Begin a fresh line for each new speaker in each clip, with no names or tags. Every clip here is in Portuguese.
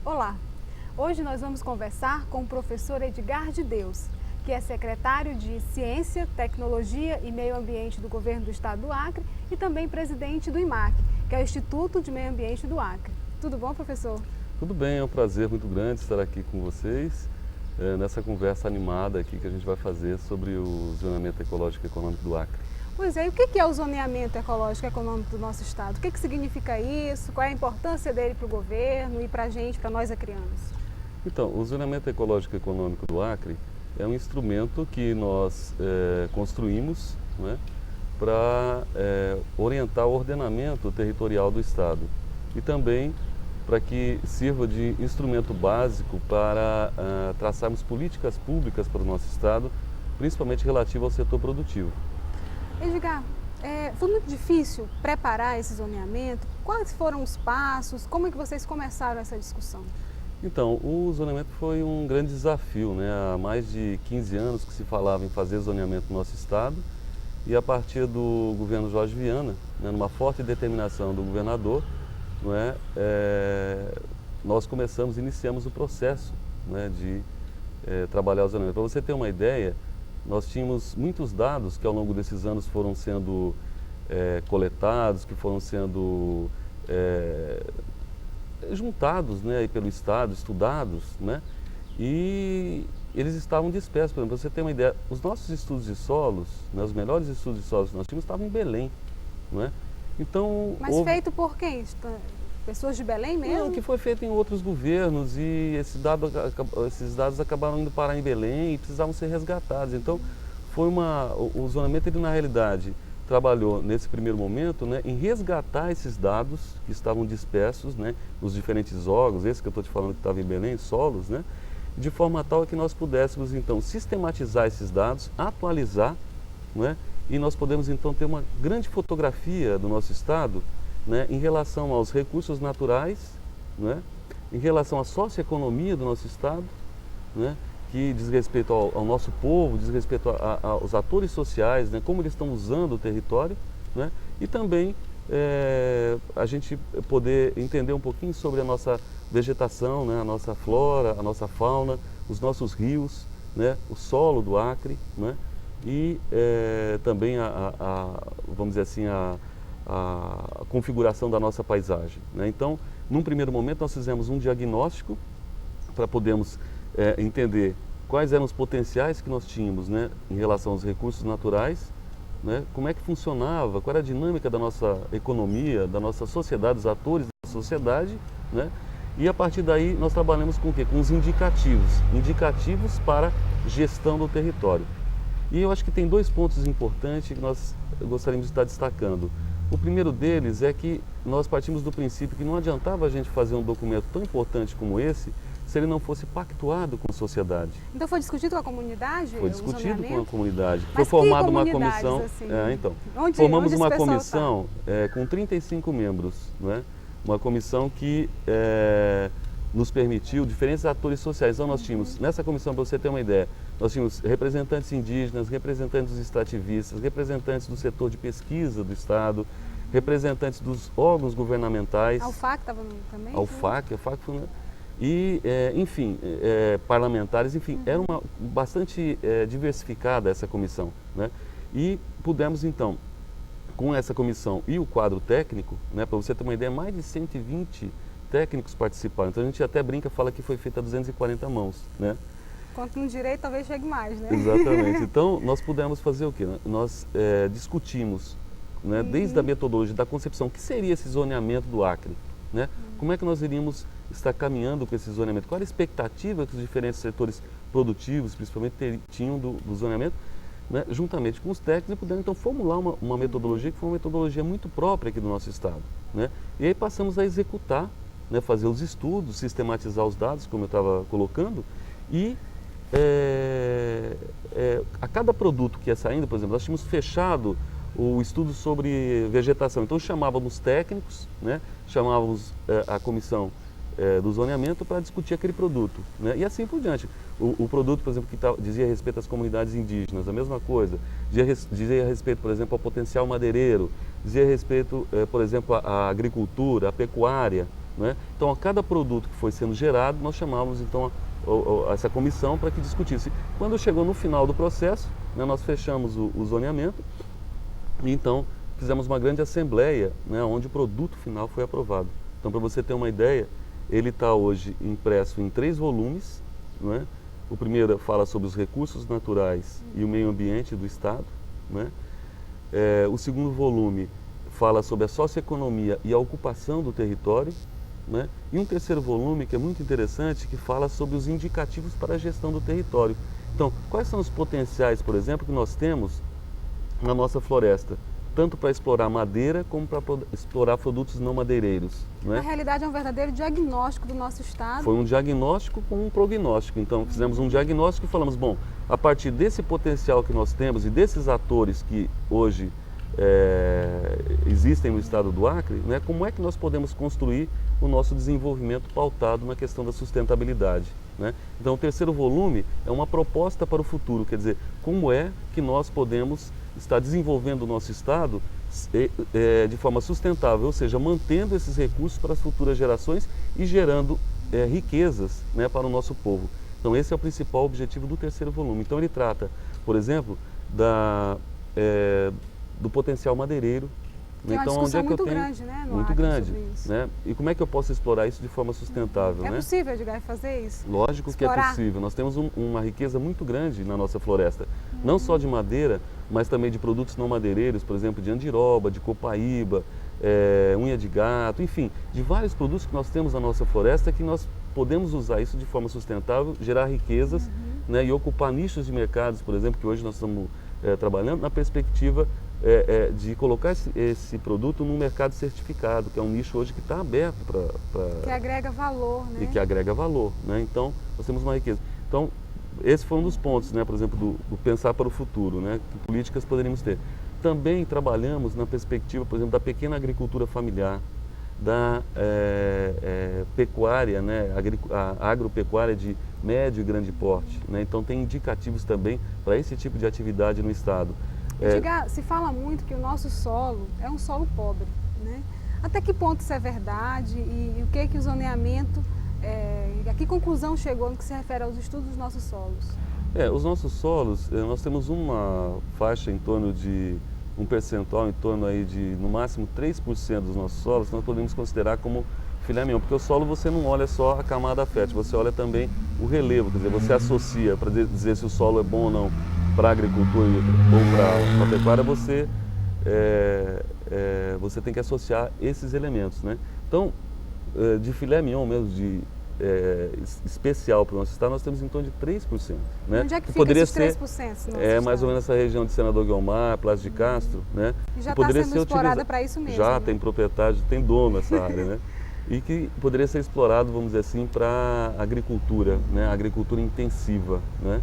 Olá! Hoje nós vamos conversar com o professor Edgar de Deus, que é secretário de Ciência, Tecnologia e Meio Ambiente do Governo do Estado do Acre e também presidente do IMAC, que é o Instituto de Meio Ambiente do Acre. Tudo bom, professor?
Tudo bem, é um prazer muito grande estar aqui com vocês, nessa conversa animada aqui que a gente vai fazer sobre o zoneamento ecológico e econômico do Acre.
Pois é, e o que é o zoneamento ecológico e econômico do nosso estado? O que significa isso? Qual é a importância dele para o governo e para a gente, para nós acrianos?
Então, o zoneamento ecológico e econômico do Acre é um instrumento que nós construímos, né, para orientar o ordenamento territorial do estado e também para que sirva de instrumento básico para traçarmos políticas públicas para o nosso estado, principalmente relativo ao setor produtivo.
Edgar, foi muito difícil preparar esse zoneamento? Quais foram os passos? Como é que vocês começaram essa discussão?
Então, o zoneamento foi um grande desafio, né? Há mais de 15 anos que se falava em fazer zoneamento no nosso estado e a partir do governo Jorge Viana, né, numa forte determinação do governador, não é, nós iniciamos o processo, né, de trabalhar o zoneamento. Para você ter uma ideia, nós tínhamos muitos dados que ao longo desses anos foram sendo coletados, que foram sendo juntados, né, pelo Estado, estudados, né, e eles estavam dispersos. Por exemplo, para você ter uma ideia, os nossos estudos de solos, né, os melhores estudos de solos que nós tínhamos estavam em Belém, não é? Então,
Mas feito por quem? Pessoas de Belém mesmo?
Não, que foi feito em outros governos e esses dados acabaram indo parar em Belém e precisavam ser resgatados. Então, o zoneamento, ele na realidade trabalhou nesse primeiro momento, né, em resgatar esses dados que estavam dispersos, né, nos diferentes órgãos, esse que eu estou te falando que estava em Belém, solos, né, de forma tal que nós pudéssemos então sistematizar esses dados, atualizar, né, e nós podemos então ter uma grande fotografia do nosso estado, né, em relação aos recursos naturais, né, em relação à socioeconomia do nosso estado, né, que diz respeito ao nosso povo, diz respeito aos atores sociais, né, como eles estão usando o território, né, e também a gente poder entender um pouquinho sobre a nossa vegetação, né, a nossa flora, a nossa fauna, os nossos rios, né, o solo do Acre, né, e também vamos dizer assim, a configuração da nossa paisagem, né? Então, num primeiro momento, nós fizemos um diagnóstico para podermos entender quais eram os potenciais que nós tínhamos, né, em relação aos recursos naturais, né, como é que funcionava, qual era a dinâmica da nossa economia, da nossa sociedade, dos atores da sociedade, né? E a partir daí nós trabalhamos com o quê? Com os indicativos para gestão do território. E eu acho que tem dois pontos importantes que nós gostaríamos de estar destacando. O primeiro deles é que nós partimos do princípio que não adiantava a gente fazer um documento tão importante como esse se ele não fosse pactuado com a sociedade.
Então foi discutido com a comunidade?
Foi discutido com a comunidade.
Mas
foi formada uma
comunidades,
comissão.
assim?
Formamos uma comissão com 35 membros, né? Uma comissão que nos permitiu diferentes atores sociais. Então nós tínhamos, nessa comissão, para você ter uma ideia, nós tínhamos representantes indígenas, representantes extrativistas, representantes do setor de pesquisa do Estado, representantes dos órgãos governamentais.
A UFAC estava também?
A UFAC foi... E, enfim, parlamentares, enfim, era bastante diversificada essa comissão, né? E pudemos, então, com essa comissão e o quadro técnico, né, para você ter uma ideia, mais de 120 técnicos participaram. Então a gente até brinca, fala que foi feita a 240 mãos, né?
Quanto no direito, talvez chegue mais, né?
Exatamente. Então nós pudemos fazer o quê? Nós discutimos, né, desde a metodologia, da concepção, o que seria esse zoneamento do Acre, né? Como é que nós iríamos estar caminhando com esse zoneamento? Qual era a expectativa que os diferentes setores produtivos, principalmente, tinham do zoneamento, né, juntamente com os técnicos, e puderam então formular uma metodologia que foi uma metodologia muito própria aqui do nosso estado, né? E aí passamos a executar, né, fazer os estudos, sistematizar os dados, como eu estava colocando, e a cada produto que ia saindo, por exemplo, nós tínhamos fechado o estudo sobre vegetação, então chamávamos técnicos, né, chamávamos a comissão do zoneamento para discutir aquele produto, né? E assim por diante. O produto, por exemplo, que dizia respeito às comunidades indígenas, a mesma coisa. Dizia respeito, por exemplo, ao potencial madeireiro, dizia respeito, por exemplo, à agricultura, à pecuária, né? Então, a cada produto que foi sendo gerado, nós chamávamos então essa comissão para que discutisse. Quando chegou no final do processo, né, nós fechamos o zoneamento e então fizemos uma grande assembleia, né, onde o produto final foi aprovado. Então, para você ter uma ideia, ele está hoje impresso em 3 volumes, né? O primeiro fala sobre os recursos naturais e o meio ambiente do Estado, né? O segundo volume fala sobre a socioeconomia e a ocupação do território, né? E um terceiro volume, que é muito interessante, que fala sobre os indicativos para a gestão do território. Então, quais são os potenciais, por exemplo, que nós temos na nossa floresta? Tanto para explorar madeira, como para explorar produtos não madeireiros, né?
Na realidade, é um verdadeiro diagnóstico do nosso estado.
Foi um diagnóstico com um prognóstico. Então, fizemos um diagnóstico e falamos, bom, a partir desse potencial que nós temos e desses atores que hoje existem no estado do Acre, né, como é que nós podemos construir o nosso desenvolvimento pautado na questão da sustentabilidade, né? Então, o terceiro volume é uma proposta para o futuro, quer dizer, como é que nós podemos estar desenvolvendo o nosso estado de forma sustentável, ou seja, mantendo esses recursos para as futuras gerações e gerando riquezas, né, para o nosso povo. Então, esse é o principal objetivo do terceiro volume. Então, ele trata, por exemplo, do potencial madeireiro.
Né? Então, onde é que
muito
eu tenho grande, né, no
muito
Acre,
grande, né? E como é que eu posso explorar isso de forma sustentável?
É
né?
possível, Edgar, fazer isso?
Lógico
explorar.
Que é possível. Nós temos uma riqueza muito grande na nossa floresta, não só de madeira, mas também de produtos não madeireiros, por exemplo, de andiroba, de copaíba, unha de gato, enfim, de vários produtos que nós temos na nossa floresta que nós podemos usar isso de forma sustentável, gerar riquezas, né, e ocupar nichos de mercados, por exemplo, que hoje nós estamos trabalhando na perspectiva de colocar esse produto num mercado certificado, que é um nicho hoje que está aberto para...
Que agrega valor, né?
E que agrega valor, né? Então, nós temos uma riqueza. Então, esse foi um dos pontos, né, por exemplo, do pensar para o futuro, né? Que políticas poderíamos ter. Também trabalhamos na perspectiva, por exemplo, da pequena agricultura familiar, da pecuária, né, a agropecuária de médio e grande porte, né? Então, tem indicativos também para esse tipo de atividade no estado.
Edgar, se fala muito que o nosso solo é um solo pobre, né? Até que ponto isso é verdade e o que o zoneamento, a que conclusão chegou no que se refere aos estudos dos nossos solos?
Os nossos solos, nós temos uma faixa em torno de, um percentual em torno aí de, no máximo, 3% dos nossos solos, nós podemos considerar como filé mignon, porque o solo você não olha só a camada fértil, você olha também o relevo, quer dizer, você associa, para dizer se o solo é bom ou não, para a agricultura ou para a pecuária, você tem que associar esses elementos, né? Então, de filé mignon mesmo, especial para o nosso estado, nós temos em torno de 3%. Né?
Onde é que fica
poderia
esses 3%
ser,
no nosso
mais ou menos essa região de Senador Guiomar, Plaza de Castro, né?
E já está sendo explorada para isso mesmo.
Já,
né?
tem propriedade, tem dono essa área, né? E que poderia ser explorado, vamos dizer assim, para agricultura, né? Agricultura intensiva, né?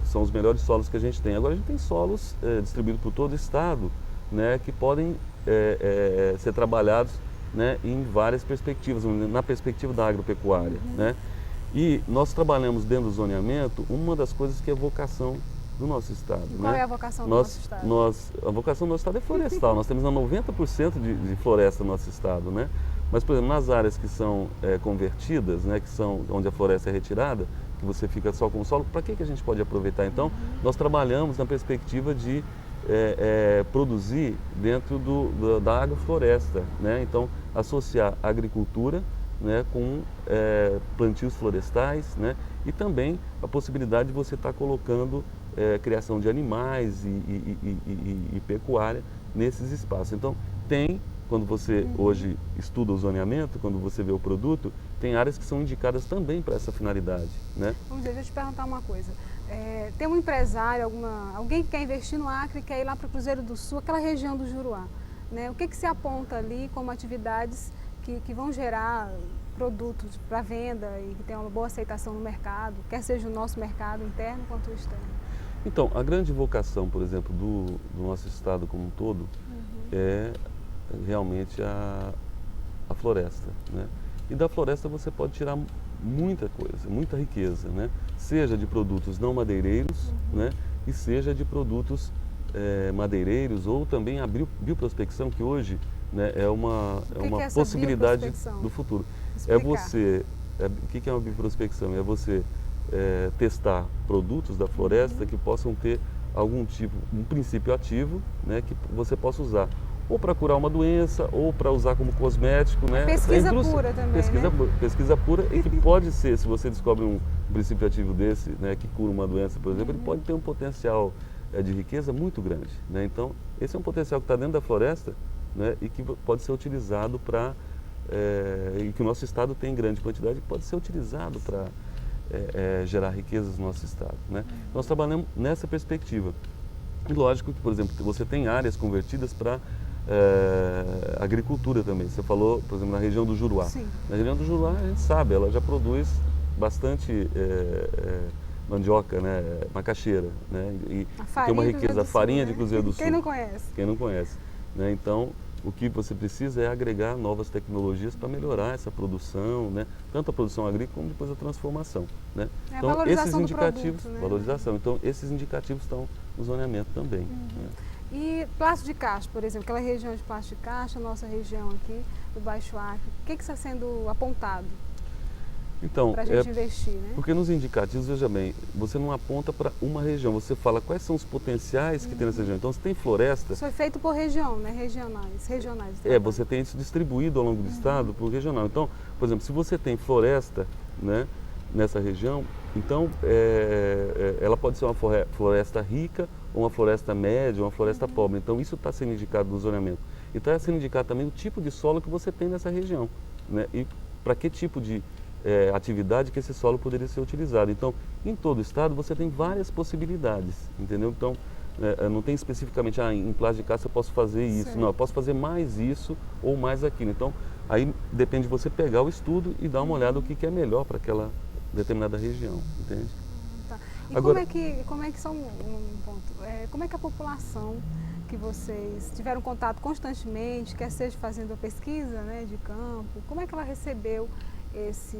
São os melhores solos que a gente tem. Agora a gente tem solos distribuídos por todo o estado, né, que podem ser trabalhados, né, em várias perspectivas, na perspectiva da agropecuária. Né? E nós trabalhamos dentro do zoneamento uma das coisas que é a vocação do nosso estado.
E qual é a vocação do nosso estado?
A vocação do nosso estado é florestal. Nós temos 90% de floresta no nosso estado. Né? Mas, por exemplo, nas áreas que são convertidas, né, que são onde a floresta é retirada, que você fica só com o solo, para que a gente pode aproveitar? Então, nós trabalhamos na perspectiva de produzir dentro da agrofloresta, né? Então, associar a agricultura, né, com plantios florestais, né? E também a possibilidade de você estar colocando criação de animais e pecuária nesses espaços. Então, quando você hoje estuda o zoneamento, quando você vê o produto, tem áreas que são indicadas também para essa finalidade. Né?
Vamos ver, deixa eu te perguntar uma coisa. Tem um empresário, alguém que quer investir no Acre, quer ir lá para o Cruzeiro do Sul, aquela região do Juruá. Né? O que se aponta ali como atividades que vão gerar produtos para venda e que tenham uma boa aceitação no mercado, quer seja o nosso mercado interno quanto o externo? Então,
a grande vocação, por exemplo, do nosso estado como um todo é realmente a floresta. Né? E da floresta você pode tirar muita coisa, muita riqueza, né? Seja de produtos não madeireiros, né? E seja de produtos madeireiros ou também a bioprospecção, que hoje né, é uma
que é essa
possibilidade
bioprospecção?
do futuro.
Explicar.
O que é uma bioprospecção? É você testar produtos da floresta que possam ter algum tipo, um princípio ativo, né, que você possa usar ou para curar uma doença ou para usar como cosmético, né?
Pesquisa pura também, né?
Pesquisa pura e que pode ser, se você descobre um princípio ativo desse, né, que cura uma doença, por exemplo, ele pode ter um potencial de riqueza muito grande, né? Então, esse é um potencial que está dentro da floresta, né, e que pode ser utilizado para e que o nosso estado tem em grande quantidade, pode ser utilizado para gerar riquezas no nosso estado, né? Nós trabalhamos nessa perspectiva. E lógico que, por exemplo, você tem áreas convertidas para agricultura também. Você falou, por exemplo, na região do Juruá.
Sim.
Na região do Juruá, a gente sabe, ela já produz bastante mandioca, né, macaxeira, né, e tem uma riqueza, a farinha de Cruzeiro do Sul.
Quem não conhece?
Quem não conhece, né? Então, o que você precisa é agregar novas tecnologias para melhorar essa produção, né? Tanto a produção agrícola como depois a transformação, né?
Então, a valorização do produto, né?
Valorização. Então, esses indicativos estão no zoneamento também. Né?
E Plácio de Caixa, por exemplo, aquela região de Plácio de Caixa, nossa região aqui do Baixo Acre, o que está sendo apontado
então,
para a gente investir, né?
Porque nos indicativos, veja bem, você não aponta para uma região, você fala quais são os potenciais que tem nessa região. Então, se tem floresta...
Isso foi feito por região, né? Regionais.
Você tem isso distribuído ao longo do estado por regional. Então, por exemplo, se você tem floresta, né, nessa região, então ela pode ser uma floresta rica, ou uma floresta média, ou uma floresta pobre. Então, isso está sendo indicado no zoneamento. E está sendo indicado também o tipo de solo que você tem nessa região, né? E para que tipo de atividade que esse solo poderia ser utilizado. Então, em todo o estado você tem várias possibilidades, entendeu? Então, não tem especificamente, em Plácio de Caixa eu posso fazer isso. Certo. Não, eu posso fazer mais isso ou mais aquilo. Então, aí depende de você pegar o estudo e dar uma olhada no que é melhor para aquela determinada região, entende?
Tá. E agora, como é que são, como é que a população que vocês tiveram contato constantemente, quer seja fazendo pesquisa, né, de campo, como é que ela recebeu esse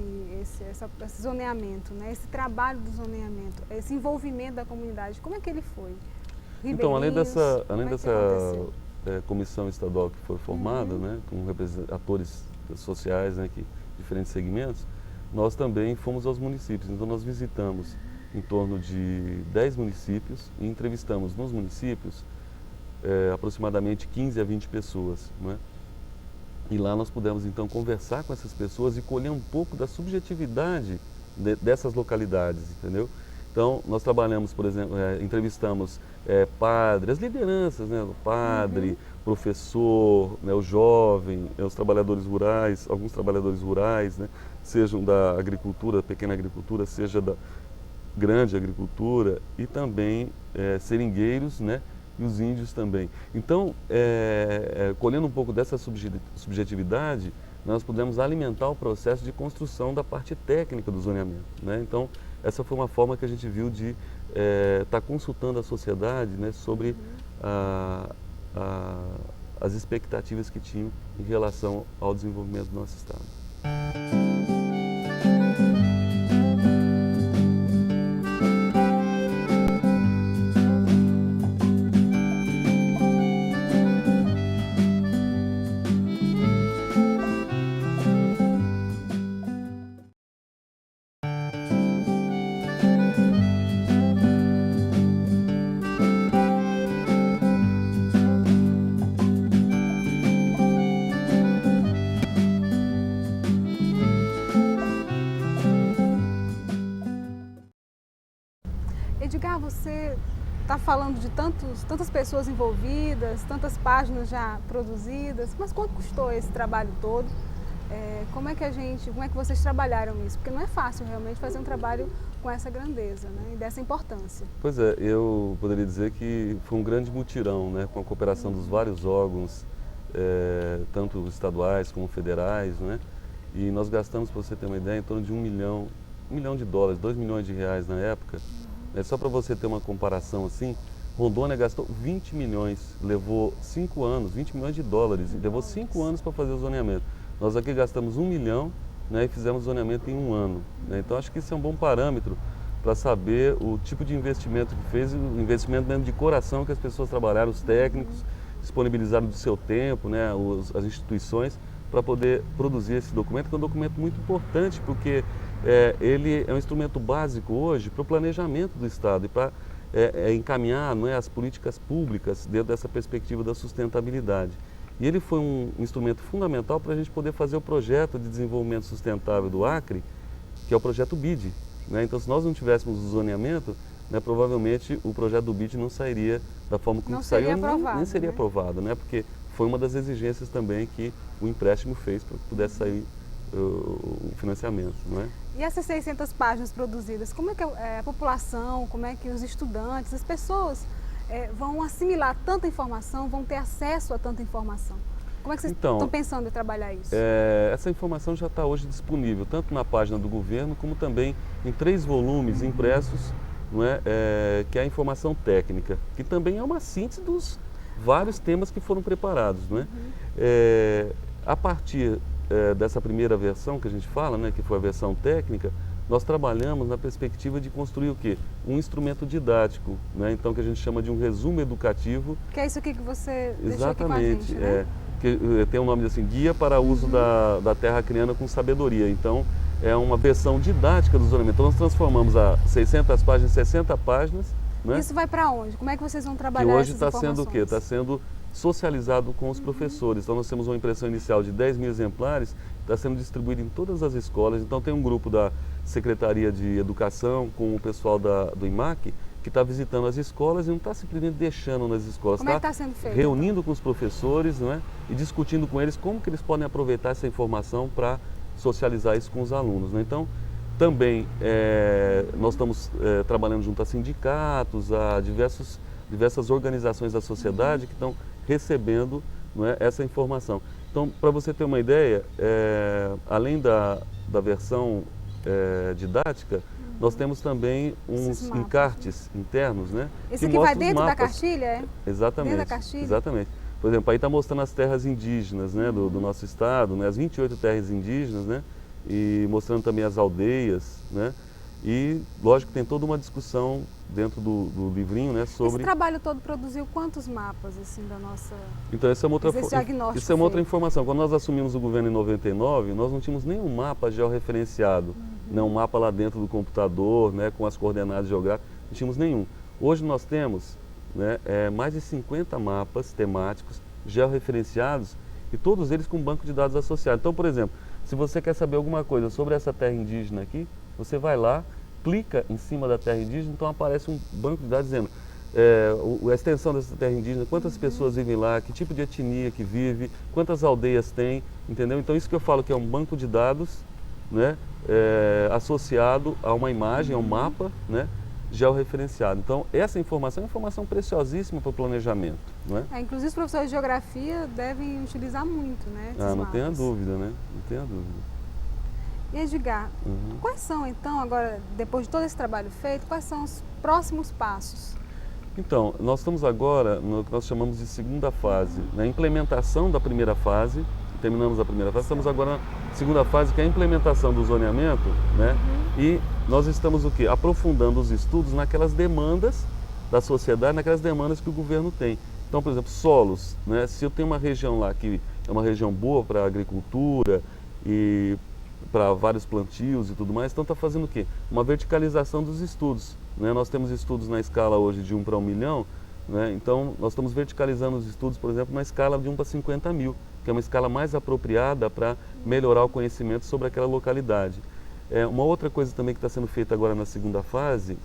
zoneamento, né? Esse trabalho do zoneamento, esse envolvimento da comunidade, como é que ele foi?
Então, além dessa comissão estadual que foi formada, né, com atores sociais, né, de diferentes segmentos, nós também fomos aos municípios. Então, nós visitamos em torno de 10 municípios e entrevistamos nos municípios aproximadamente 15 a 20 pessoas, né? E lá nós pudemos então conversar com essas pessoas e colher um pouco da subjetividade dessas localidades, entendeu? Então nós trabalhamos, por exemplo, entrevistamos padre, as lideranças, né? O padre, professor, né? O jovem, os trabalhadores rurais, alguns trabalhadores rurais, né? Sejam da agricultura, pequena agricultura, seja da grande agricultura e também seringueiros, né? E os índios também. Então, colhendo um pouco dessa subjetividade, nós pudemos alimentar o processo de construção da parte técnica do zoneamento, né? Então, essa foi uma forma que a gente viu de estar consultando a sociedade, né, sobre as expectativas que tinham em relação ao desenvolvimento do nosso estado.
Edgar, você está falando de tantas pessoas envolvidas, tantas páginas já produzidas, mas quanto custou esse trabalho todo? Como é que vocês trabalharam isso? Porque não é fácil realmente fazer um trabalho com essa grandeza, né, e dessa importância.
Pois é, eu poderia dizer que foi um grande mutirão, né, com a cooperação dos vários órgãos, tanto estaduais como federais, né, e nós gastamos, para você ter uma ideia, em torno de $1 milhão de dólares, R$2 milhões na época. Só para você ter uma comparação assim, Rondônia gastou 20 milhões, levou 5 anos, 20 milhões de dólares, e levou 5 anos para fazer o zoneamento. Nós aqui gastamos 1 milhão, né, e fizemos o zoneamento em 1 ano. Né? Então acho que isso é um bom parâmetro para saber o tipo de investimento que fez, o investimento mesmo de coração que as pessoas trabalharam, os técnicos, disponibilizaram do seu tempo, né, as instituições, para poder produzir esse documento, que é um documento muito importante, porque ele é um instrumento básico hoje para o planejamento do Estado e para encaminhar, não é, as políticas públicas dentro dessa perspectiva da sustentabilidade. E ele foi um instrumento fundamental para a gente poder fazer o projeto de desenvolvimento sustentável do Acre, que é o projeto BID. Né? Então, se nós não tivéssemos o zoneamento, né, provavelmente o projeto do BID não sairia da forma como saiu, nem seria aprovado, né? Porque foi uma das exigências também que o empréstimo fez para que pudesse sair o financiamento. Não é?
E essas 600 páginas produzidas, como é que a população, como é que os estudantes, as pessoas vão assimilar tanta informação, vão ter acesso a tanta informação? Como é que vocês estão pensando em trabalhar isso?
Essa informação já está hoje disponível, tanto na página do governo, como também em 3 volumes impressos, não é? Que é a informação técnica, que também é uma síntese dos vários temas que foram preparados. Não é? A partir dessa primeira versão que a gente fala, né, que foi a versão técnica, nós trabalhamos na perspectiva de construir o quê? Um instrumento didático, né? Então, que a gente chama de um resumo educativo.
Que é isso aqui que você deixou
aqui
com a gente, né?
Que tem um nome assim, Guia para o Uso da Terra Acreana com Sabedoria. Então, é uma versão didática do zoneamento. Então, nós transformamos a 600 páginas em 60 páginas. Né?
Isso vai para onde? Como é que vocês vão trabalhar
que hoje
essas informações?
Sendo o quê? Está sendo socializado com os professores. Então, nós temos uma impressão inicial de 10 mil exemplares, está sendo distribuído em todas as escolas. Então, tem um grupo da Secretaria de Educação com o pessoal do IMAC, que está visitando as escolas e não está simplesmente deixando nas escolas.
Como é que está sendo feito?
Reunindo com os professores, não é? E discutindo com eles como que eles podem aproveitar essa informação para socializar isso com os alunos. Né? Então, também nós estamos trabalhando junto a sindicatos, a diversas organizações da sociedade que estão recebendo, não é, essa informação. Então, para você ter uma ideia, além da versão didática, nós temos também uns encartes internos, né?
Esse aqui vai dentro da cartilha,
Exatamente.
Dentro da cartilha?
Exatamente. Por exemplo, aí está mostrando as terras indígenas, né, do nosso estado, né, as 28 terras indígenas, né? E mostrando também as aldeias, né? E, lógico, tem toda uma discussão dentro do livrinho, né, sobre...
Esse trabalho todo produziu quantos mapas, assim, da nossa...
Então, essa é uma outra,
isso
é uma outra informação. Quando nós assumimos o governo em 99, nós não tínhamos nenhum mapa georreferenciado, né, um mapa lá dentro do computador, né, com as coordenadas geográficas, não tínhamos nenhum. Hoje nós temos, né, mais de 50 mapas temáticos georreferenciados e todos eles com banco de dados associado. Então, por exemplo, se você quer saber alguma coisa sobre essa terra indígena aqui, você vai lá, clica em cima da terra indígena, então aparece um banco de dados dizendo a extensão dessa terra indígena, quantas pessoas vivem lá, que tipo de etnia que vive, quantas aldeias tem, entendeu? Então isso que eu falo que é um banco de dados, né, associado a uma imagem, a um mapa, né, georreferenciado. Então essa informação é uma informação preciosíssima para o planejamento. Não é?
Inclusive os professores de geografia devem utilizar muito, né?
Não tenha dúvida, né? Não tenha dúvida.
E Edgar, quais são então, agora, depois de todo esse trabalho feito, quais são os próximos passos?
Então, nós estamos agora no que nós chamamos de segunda fase, na implementação da primeira fase, terminamos a primeira fase, estamos agora na segunda fase, que é a implementação do zoneamento, né? E nós estamos o quê? Aprofundando os estudos naquelas demandas da sociedade, naquelas demandas que o governo tem. Então, por exemplo, solos, né? Se eu tenho uma região lá que é uma região boa para a agricultura e para vários plantios e tudo mais, então está fazendo o quê? Uma verticalização dos estudos. Né? Nós temos estudos na escala hoje de 1 para 1 milhão, né? Então nós estamos verticalizando os estudos, por exemplo, na escala de 1 para 50 mil, que é uma escala mais apropriada para melhorar o conhecimento sobre aquela localidade. Uma outra coisa também que está sendo feita agora na segunda fase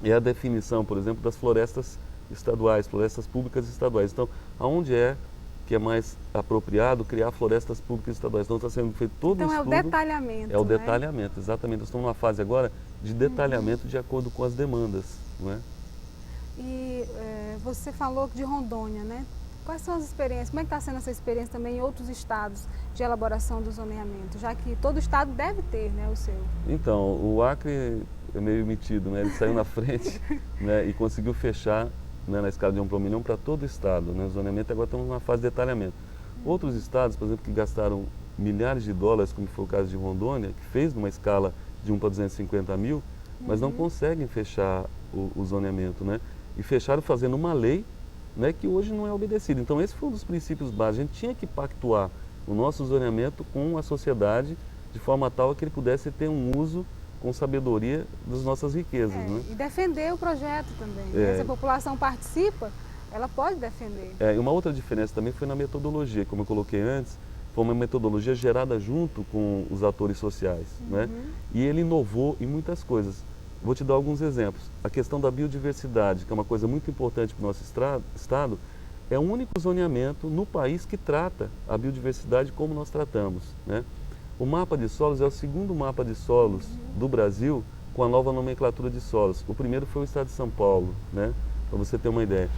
é a definição, por exemplo, das florestas estaduais, florestas públicas estaduais. Então, aonde que é mais apropriado criar florestas públicas estaduais. Então está sendo feito todo o estudo.
Então é o detalhamento.
É o detalhamento, exatamente. Nós estamos numa fase agora de detalhamento de acordo com as demandas. Não é?
E você falou de Rondônia, né? Quais são as experiências? Como é que está sendo essa experiência também em outros estados de elaboração do zoneamento? Já que todo estado deve ter, né, o seu.
Então, o Acre é meio metido, né? Ele saiu na frente, né, e conseguiu fechar, né, na escala de 1 para 1 milhão para todo o estado, né? O zoneamento, agora estamos numa fase de detalhamento. Outros estados, por exemplo, que gastaram milhares de dólares, como foi o caso de Rondônia, que fez numa escala de 1 para 250 mil, mas não conseguem fechar o zoneamento, né? E fecharam fazendo uma lei, né, que hoje não é obedecido. Então esse foi um dos princípios básicos. A gente tinha que pactuar o nosso zoneamento com a sociedade de forma tal que ele pudesse ter um uso com sabedoria das nossas riquezas. Né?
E defender o projeto também. Né? Se a população participa, ela pode defender.
E uma outra diferença também foi na metodologia, como eu coloquei antes, foi uma metodologia gerada junto com os atores sociais. Né? E ele inovou em muitas coisas. Vou te dar alguns exemplos. A questão da biodiversidade, que é uma coisa muito importante para o nosso estado, é o único zoneamento no país que trata a biodiversidade como nós tratamos. Né? O mapa de solos é o segundo mapa de solos do Brasil com a nova nomenclatura de solos. O primeiro foi o estado de São Paulo, né? Para você ter uma ideia.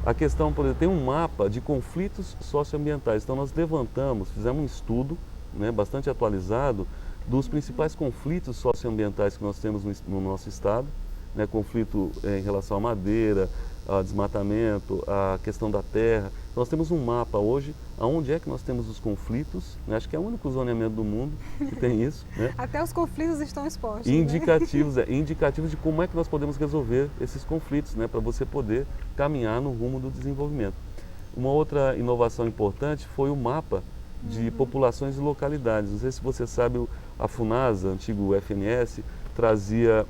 A questão, por exemplo, tem um mapa de conflitos socioambientais. Então nós levantamos, fizemos um estudo, né, bastante atualizado, dos principais conflitos socioambientais que nós temos no nosso estado, né, conflito em relação à madeira, a desmatamento, a questão da terra. Nós temos um mapa hoje, aonde é que nós temos os conflitos, né? Acho que é o único zoneamento do mundo que tem isso. Né?
Até os conflitos estão expostos.
Indicativos, né? Indicativos de como é que nós podemos resolver esses conflitos, né? Para você poder caminhar no rumo do desenvolvimento. Uma outra inovação importante foi o mapa de populações e localidades. Não sei se você sabe, a FUNASA, antigo FNS, fazia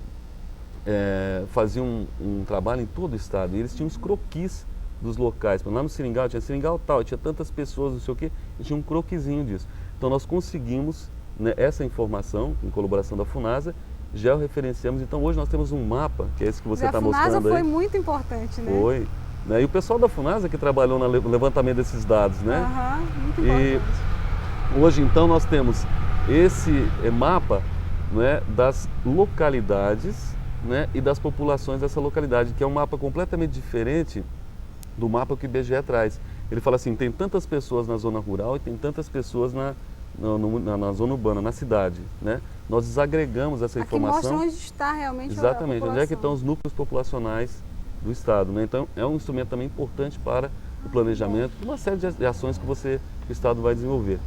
um trabalho em todo o estado, e eles tinham os croquis dos locais. Lá no Seringal, tinha Seringal tal, tinha tantas pessoas, não sei o quê, e tinha um croquisinho disso. Então nós conseguimos, né, essa informação, em colaboração da FUNASA, georreferenciamos. Então hoje nós temos um mapa, que é esse que você está mostrando aí.
A FUNASA foi muito importante, né?
Foi. Né? E o pessoal da FUNASA que trabalhou no levantamento desses dados, né?
Muito importante.
E hoje então nós temos esse mapa, né, das localidades, né, e das populações dessa localidade, que é um mapa completamente diferente do mapa que o IBGE traz. Ele fala assim, tem tantas pessoas na zona rural e tem tantas pessoas na zona urbana, na cidade. Né? Nós desagregamos essa informação.
Aqui mostra onde está realmente
exatamente,
a população.
onde é que estão os núcleos populacionais do estado. Né? Então é um instrumento também importante para o planejamento, uma série de ações que o estado vai desenvolver.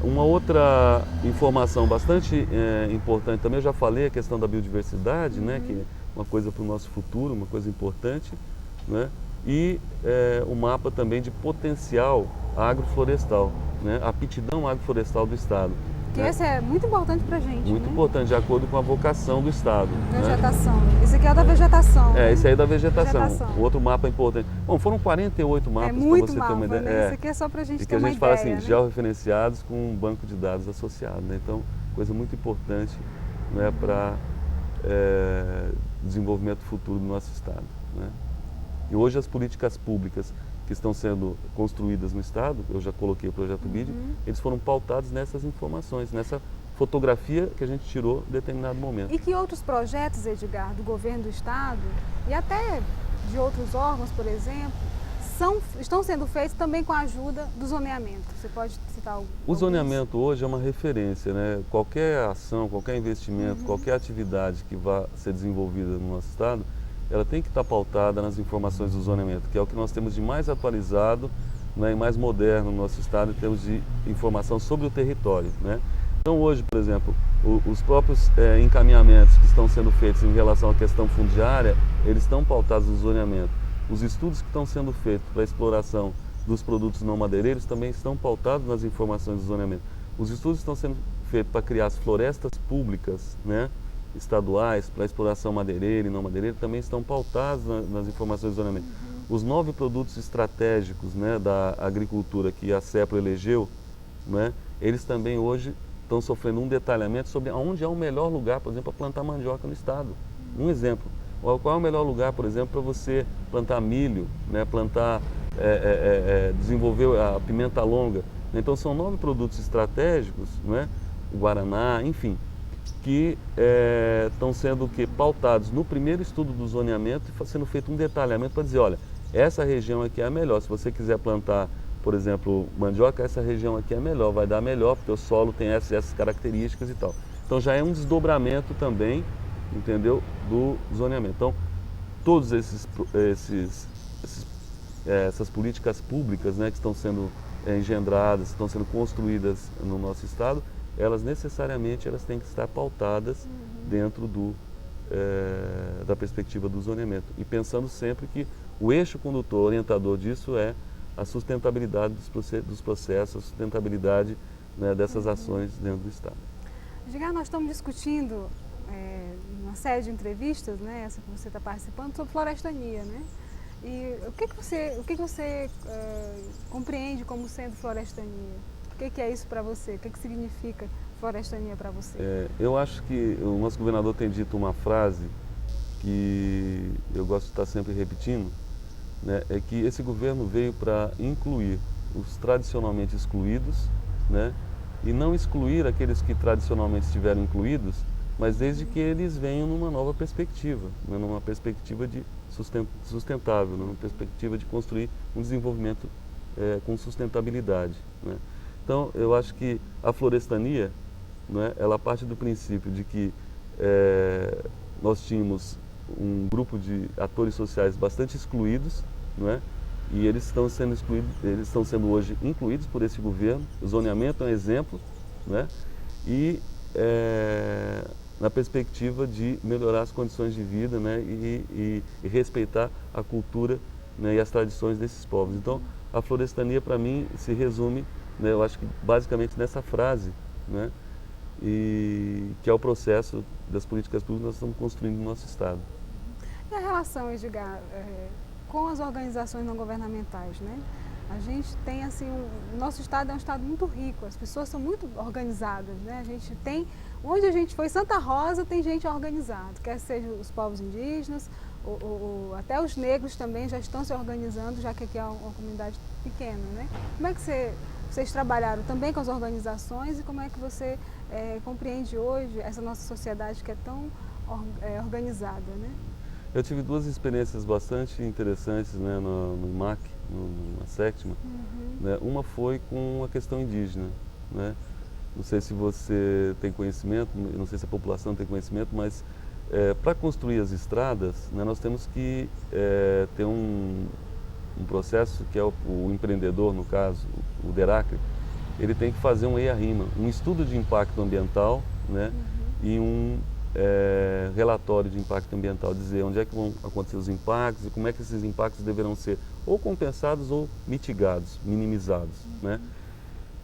Uma outra informação bastante importante também, eu já falei a questão da biodiversidade, né, que é uma coisa para o nosso futuro, uma coisa importante, né, e o mapa também de potencial agroflorestal, né, a aptidão agroflorestal do estado.
Que esse é muito importante para a gente.
Muito importante, de acordo com a vocação do estado.
Vegetação. Né? Esse aqui é o da vegetação.
Esse aí é da vegetação. O outro mapa importante. Bom, foram 48 mapas para você ter uma ideia.
Né? Esse aqui é só para a gente ter uma ideia.
E que a gente fala assim, georreferenciados com um banco de dados associado. Né? Então, coisa muito importante, né, para desenvolvimento futuro do nosso estado. Né? E hoje as políticas públicas que estão sendo construídas no estado, eu já coloquei o projeto BID, eles foram pautados nessas informações, nessa fotografia que a gente tirou em determinado momento.
E que outros projetos, Edgar, do governo do estado e até de outros órgãos, por exemplo, estão sendo feitos também com a ajuda do zoneamento? Você pode citar algum?
O zoneamento hoje é uma referência, né? Qualquer ação, qualquer investimento, qualquer atividade que vá ser desenvolvida no nosso estado, ela tem que estar pautada nas informações do zoneamento, que é o que nós temos de mais atualizado, né, e mais moderno no nosso estado em termos de informação sobre o território. Né? Então hoje, por exemplo, os próprios encaminhamentos que estão sendo feitos em relação à questão fundiária, eles estão pautados no zoneamento. Os estudos que estão sendo feitos para a exploração dos produtos não madeireiros também estão pautados nas informações do zoneamento. Os estudos estão sendo feitos para criar as florestas públicas, né, estaduais, para a exploração madeireira e não madeireira, também estão pautados nas informações do zoneamento. Os 9 produtos estratégicos, né, da agricultura que a CEPRO elegeu, né, eles também hoje estão sofrendo um detalhamento sobre onde é o melhor lugar, por exemplo, para plantar mandioca no estado. Um exemplo. Qual é o melhor lugar, por exemplo, para você plantar milho, né, desenvolver a pimenta longa. Então são 9 produtos estratégicos, né, o guaraná, enfim, que estão sendo pautados no primeiro estudo do zoneamento e sendo feito um detalhamento para dizer, olha, essa região aqui é a melhor. Se você quiser plantar, por exemplo, mandioca, essa região aqui é melhor, vai dar melhor, porque o solo tem essas características e tal. Então já é um desdobramento também, entendeu, do zoneamento. Então, todas essas políticas públicas, né, que estão sendo engendradas, estão sendo construídas no nosso estado, elas necessariamente têm que estar pautadas dentro da perspectiva do zoneamento. E pensando sempre que o eixo condutor, orientador disso é a sustentabilidade dos processos, a sustentabilidade, né, dessas ações dentro do Estado.
Edgar, nós estamos discutindo uma série de entrevistas, né, essa que você está participando, sobre florestania, né? E o que você compreende como sendo florestania? O que é isso para você? O que significa florestania para você?
Eu acho que o nosso governador tem dito uma frase que eu gosto de estar sempre repetindo, né, é que esse governo veio para incluir os tradicionalmente excluídos, né, e não excluir aqueles que tradicionalmente estiveram incluídos, mas desde que eles venham numa nova perspectiva, né, numa perspectiva de sustentável, numa perspectiva de construir um desenvolvimento com sustentabilidade, né. Então, eu acho que a florestania, né, ela parte do princípio de que nós tínhamos um grupo de atores sociais bastante excluídos, não é? E eles estão sendo excluídos, eles estão sendo hoje incluídos por esse governo. O zoneamento é um exemplo, né? E na perspectiva de melhorar as condições de vida, né? E respeitar a cultura, né, e as tradições desses povos. Então, a florestania para mim se resume, né, eu acho que basicamente nessa frase, né? E que é o processo das políticas públicas que nós estamos construindo no nosso Estado.
E a relação, Edgar, com as organizações não governamentais, né? A gente tem, assim, o nosso Estado é um Estado muito rico, as pessoas são muito organizadas, né? A gente tem, onde a gente foi, Santa Rosa, tem gente organizada, quer seja os povos indígenas, ou até os negros também já estão se organizando, já que aqui é uma comunidade pequena, né? Como é que vocês trabalharam também com as organizações e como é que você compreende hoje essa nossa sociedade que é tão organizada, né?
Eu tive duas experiências bastante interessantes, né, no IMAC, na sétima. Né? Uma foi com a questão indígena, né? Não sei se você tem conhecimento, não sei se a população tem conhecimento, mas para construir as estradas, né, nós temos que ter um processo que é o empreendedor, no caso, o DERACRE, ele tem que fazer um EIA-RIMA, um estudo de impacto ambiental, né, e um relatório de impacto ambiental, dizer onde é que vão acontecer os impactos e como é que esses impactos deverão ser ou compensados ou mitigados, minimizados, né?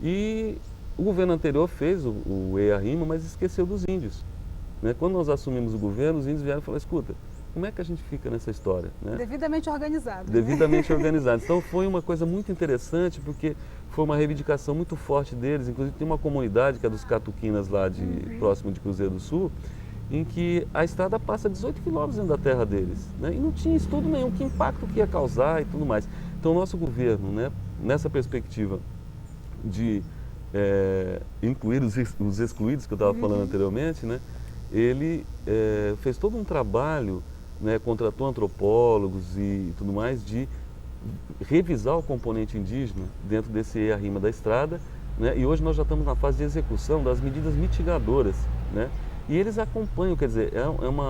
E o governo anterior fez o EIA-RIMA, mas esqueceu dos índios, né? Quando nós assumimos o governo, os índios vieram e falaram, escuta, como é que a gente fica nessa história, né?
Devidamente organizado.
Devidamente organizado. Então foi uma coisa muito interessante, porque foi uma reivindicação muito forte deles. Inclusive tem uma comunidade que é dos Catuquinas lá próximo de Cruzeiro do Sul, em que a estrada passa 18 quilômetros dentro da terra deles, né? E não tinha estudo nenhum, que impacto que ia causar e tudo mais. Então o nosso governo, né, nessa perspectiva de incluir os excluídos, que eu estava falando anteriormente, né, ele fez todo um trabalho, né, contratou antropólogos e tudo mais, de revisar o componente indígena dentro desse EIA-RIMA da estrada, né, e hoje nós já estamos na fase de execução das medidas mitigadoras, né? E eles acompanham, quer dizer,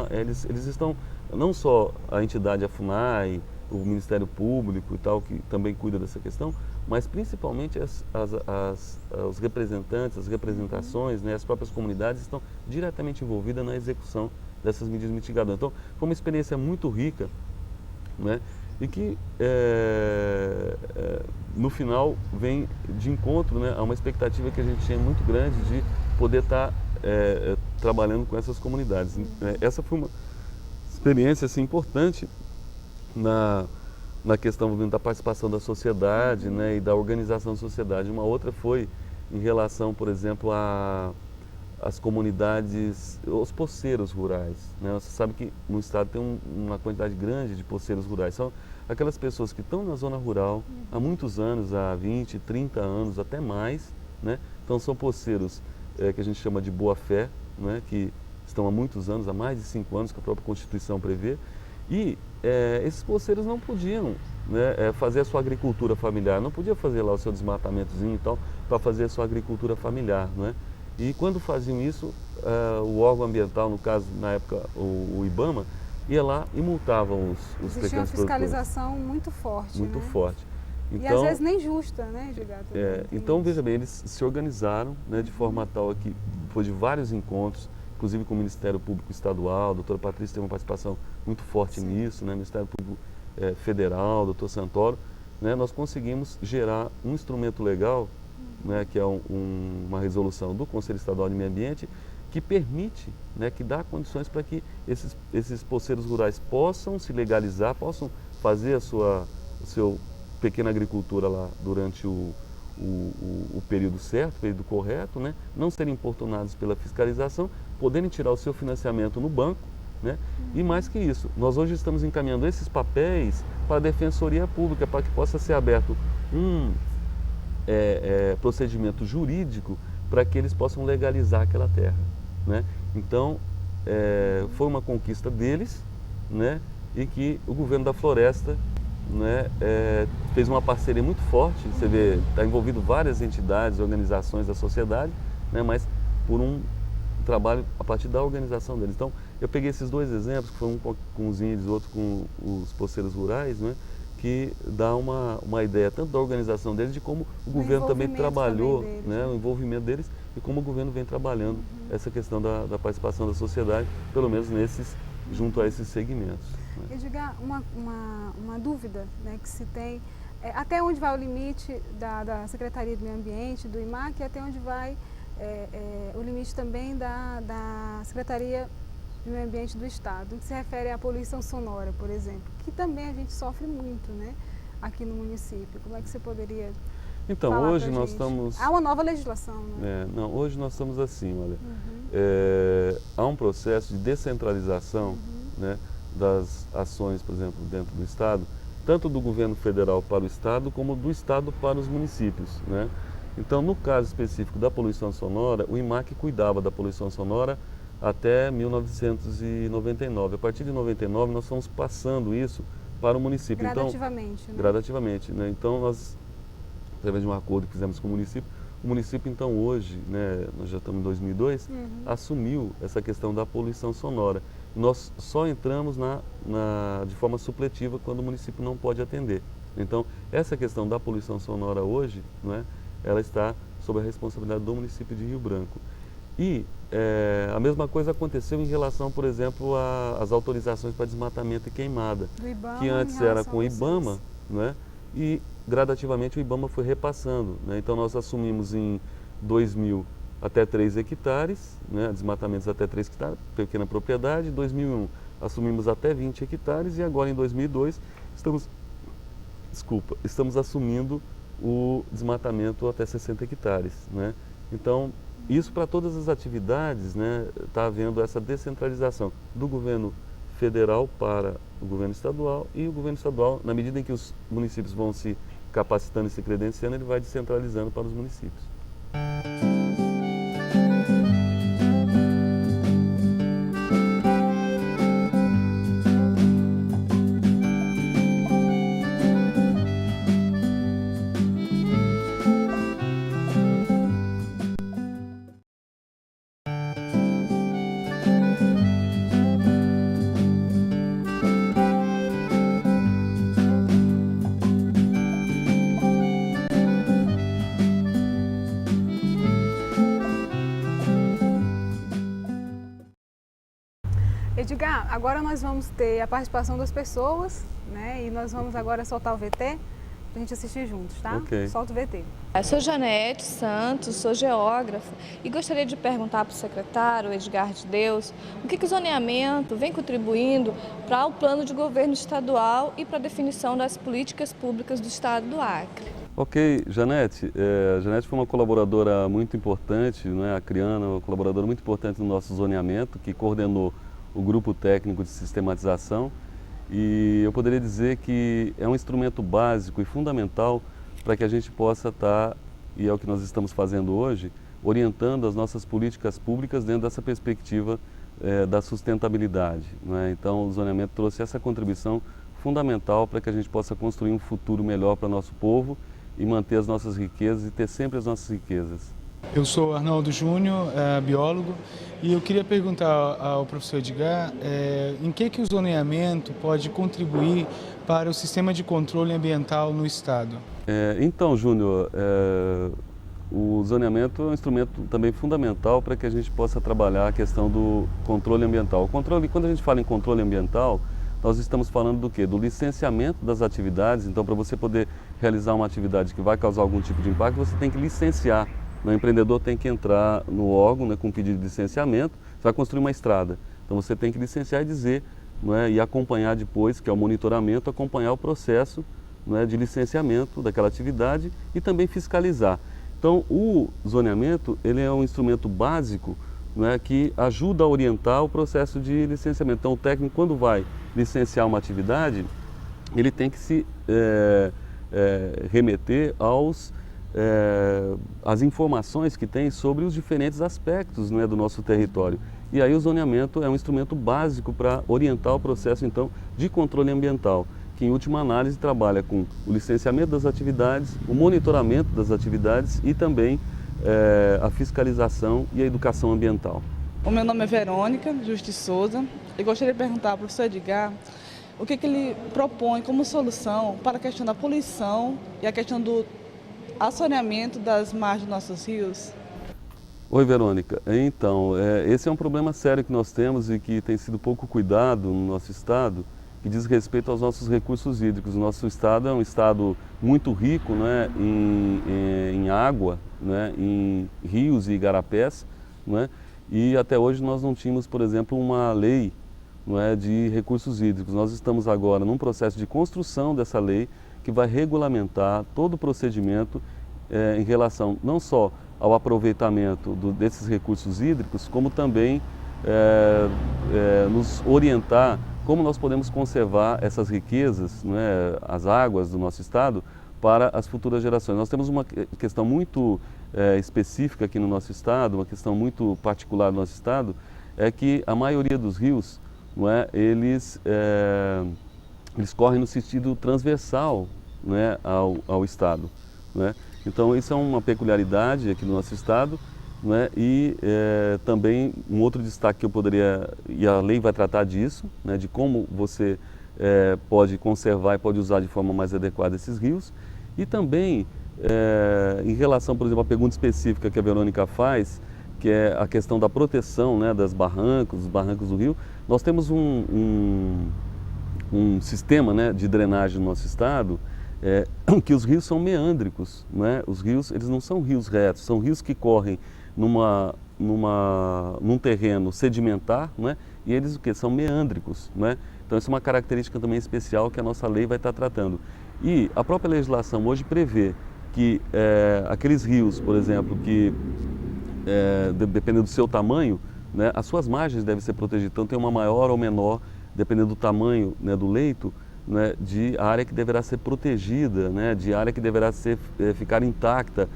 eles estão, não só a entidade, a FUNAI, o Ministério Público e tal, que também cuida dessa questão, mas principalmente os representantes, as representações, né, as próprias comunidades estão diretamente envolvidas na execução dessas medidas mitigadoras. Então, foi uma experiência muito rica, né, e que no final vem de encontro, né, a uma expectativa que a gente tinha muito grande de poder estar trabalhando com essas comunidades. Essa foi uma experiência assim, importante na questão da participação da sociedade, né, e da organização da sociedade. Uma outra foi em relação, por exemplo, às comunidades, os poceiros rurais, né? Você sabe que no estado tem uma quantidade grande de poceiros rurais. São aquelas pessoas que estão na zona rural há muitos anos, há 20, 30 anos, até mais, né? Então são poceiros que a gente chama de boa-fé, né, que estão há muitos anos, há mais de 5 anos, que a própria Constituição prevê, e esses poceiros não podiam, né, fazer a sua agricultura familiar, não podia fazer lá o seu desmatamentozinho e tal, para fazer a sua agricultura familiar, né? E quando faziam isso, o órgão ambiental, no caso, na época, o IBAMA, ia lá e multavam os pequenos produtores.
Existia uma fiscalização muito forte,
muito
né?
forte. Então,
e às vezes nem justa, né, Edgar?
Então, veja bem, eles se organizaram, né, de forma tal que, depois de vários encontros, inclusive com o Ministério Público Estadual, a doutora Patrícia teve uma participação muito forte nisso, né, o Ministério Público federal, doutor Santoro, né, nós conseguimos gerar um instrumento legal, né, que é uma resolução do Conselho Estadual de Meio Ambiente, que permite, né, que dá condições para que esses poceiros rurais possam se legalizar, possam fazer a sua pequena agricultura lá durante o período certo, o período correto, né, não serem importunados pela fiscalização, poderem tirar o seu financiamento no banco, né, e mais que isso, nós hoje estamos encaminhando esses papéis para a Defensoria Pública, para que possa ser aberto um procedimento jurídico para que eles possam legalizar aquela terra, né? Então, foi uma conquista deles, né? E que o governo da Floresta, né, fez uma parceria muito forte. Você vê, está envolvido várias entidades, organizações da sociedade, né? Mas por um trabalho a partir da organização deles. Então, eu peguei esses dois exemplos, que foi um com os índios, outro com os poceiros rurais, né? Que dá uma ideia tanto da organização deles, de como o governo também trabalhou, também deles, né, o envolvimento deles, e como o governo vem trabalhando essa questão da participação da sociedade, pelo menos junto a esses segmentos. Né.
Edgar, uma dúvida, né, que se tem, até onde vai o limite da Secretaria do Meio Ambiente, do IMAC, e até onde vai o limite também da Secretaria do Meio Ambiente do Estado, no que se refere à poluição sonora, por exemplo, que também a gente sofre muito, né, aqui no município. Como é que você poderia
Então, hoje nós estamos...
Há uma nova legislação, né?
Não, hoje nós estamos assim, olha, há um processo de descentralização, né, das ações, por exemplo, dentro do Estado, tanto do governo federal para o Estado, como do Estado para os municípios, né? Então, no caso específico da poluição sonora, o IMAC cuidava da poluição sonora até 1999. A partir de 99, nós fomos passando isso para o município.
Gradativamente,
então,
né?
Gradativamente, né? Então, nós, através de um acordo que fizemos com o município, então, hoje, né, nós já estamos em 2002, assumiu essa questão da poluição sonora. Nós só entramos de forma supletiva quando o município não pode atender. Então, essa questão da poluição sonora hoje, né, ela está sob a responsabilidade do município de Rio Branco. E a mesma coisa aconteceu em relação, por exemplo, às autorizações para desmatamento e queimada,
do IBAMA,
que antes era com o IBAMA, né, e gradativamente o IBAMA foi repassando, né? Então nós assumimos em 2000 até 3 hectares, né, desmatamentos até 3 hectares, pequena propriedade. Em 2001 assumimos até 20 hectares e agora em 2002 estamos assumindo o desmatamento até 60 hectares, né? Então, isso para todas as atividades, né, está havendo essa descentralização do governo federal para o governo estadual, e o governo estadual, na medida em que os municípios vão se capacitando e se credenciando, ele vai descentralizando para os municípios.
Edgar, agora nós vamos ter a participação das pessoas, né? E nós vamos agora soltar o VT para a gente assistir juntos, tá?
Ok.
Solta o VT.
Eu sou Janete Santos, sou geógrafa e gostaria de perguntar para o secretário Edgar de Deus o que o zoneamento vem contribuindo para o plano de governo estadual e para a definição das políticas públicas do estado do Acre.
Ok, Janete. A Janete foi uma colaboradora muito importante, né, acriana, uma colaboradora muito importante no nosso zoneamento, que coordenou o grupo técnico de sistematização, e eu poderia dizer que é um instrumento básico e fundamental para que a gente possa estar, e é o que nós estamos fazendo hoje, orientando as nossas políticas públicas dentro dessa perspectiva da sustentabilidade, né? Então, o zoneamento trouxe essa contribuição fundamental para que a gente possa construir um futuro melhor para o nosso povo e manter as nossas riquezas e ter sempre as nossas riquezas.
Eu sou Arnaldo Júnior, biólogo, e eu queria perguntar ao professor Edgar em que o zoneamento pode contribuir para o sistema de controle ambiental no estado.
Então, Júnior, o zoneamento é um instrumento também fundamental para que a gente possa trabalhar a questão do controle ambiental. Quando a gente fala em controle ambiental, nós estamos falando do quê? Do licenciamento das atividades. Então, para você poder realizar uma atividade que vai causar algum tipo de impacto, você tem que licenciar. O empreendedor tem que entrar no órgão, né, com pedido de licenciamento, você vai construir uma estrada. Então, você tem que licenciar e dizer, não é, e acompanhar depois, que é o monitoramento, acompanhar o processo, não é, de licenciamento daquela atividade e também fiscalizar. Então, o zoneamento, ele é um instrumento básico, né, que ajuda a orientar o processo de licenciamento. Então, o técnico, quando vai licenciar uma atividade, ele tem que se remeter às informações que tem sobre os diferentes aspectos, né, do nosso território. E aí o zoneamento é um instrumento básico para orientar o processo, então, de controle ambiental, que em última análise trabalha com o licenciamento das atividades, o monitoramento das atividades e também a fiscalização e a educação ambiental.
O meu nome é Verônica Justi Souza e gostaria de perguntar ao professor Edgar o que ele propõe como solução para a questão da poluição e a questão do assoreamento das margens dos nossos rios.
Oi, Verônica. Então, esse é um problema sério que nós temos e que tem sido pouco cuidado no nosso estado, que diz respeito aos nossos recursos hídricos. O nosso estado é um estado muito rico, né, em água, né, em rios e igarapés, né, e até hoje nós não tínhamos, por exemplo, uma lei, não é, de recursos hídricos. Nós estamos agora num processo de construção dessa lei que vai regulamentar todo o procedimento em relação não só ao aproveitamento desses recursos hídricos, como também nos orientar como nós podemos conservar essas riquezas, né, as águas do nosso estado, para as futuras gerações. Nós temos uma questão muito específica aqui no nosso estado, uma questão muito particular do nosso estado, é que a maioria dos rios, não é, eles correm no sentido transversal, né, ao estado, né? Então isso é uma peculiaridade aqui no nosso estado, né? E também um outro destaque que eu poderia, e a lei vai tratar disso, né, de como você pode conservar e pode usar de forma mais adequada esses rios. E também em relação, por exemplo, à pergunta específica que a Verônica faz, que é a questão da proteção, né, dos barrancos do rio, nós temos um sistema, né, de drenagem no nosso estado, que os rios são meândricos, né? Os rios, eles não são rios retos, são rios que correm num terreno sedimentar, né? E eles o que? São meândricos, né? Então isso é uma característica também especial que a nossa lei vai estar tratando. E a própria legislação hoje prevê que aqueles rios, por exemplo, que dependendo do seu tamanho, né, as suas margens devem ser protegidas, então tem uma maior ou menor, dependendo do tamanho, né, do leito, né, de área que deverá ser protegida, né, de área que deverá ficar intacta,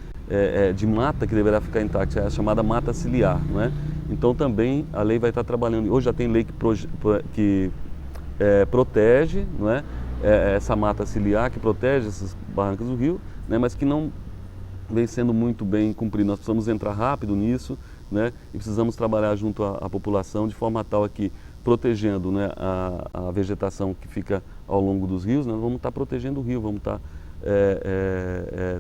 de mata que deverá ficar intacta, é a chamada mata ciliar, né? Então também a lei vai estar trabalhando, hoje já tem lei que protege, não é, essa mata ciliar, que protege essas barrancas do rio, né, mas que não vem sendo muito bem cumprido. Nós precisamos entrar rápido nisso, né, e precisamos trabalhar junto à população de forma tal a que, protegendo, né, a vegetação que fica ao longo dos rios, nós vamos estar protegendo o rio, vamos estar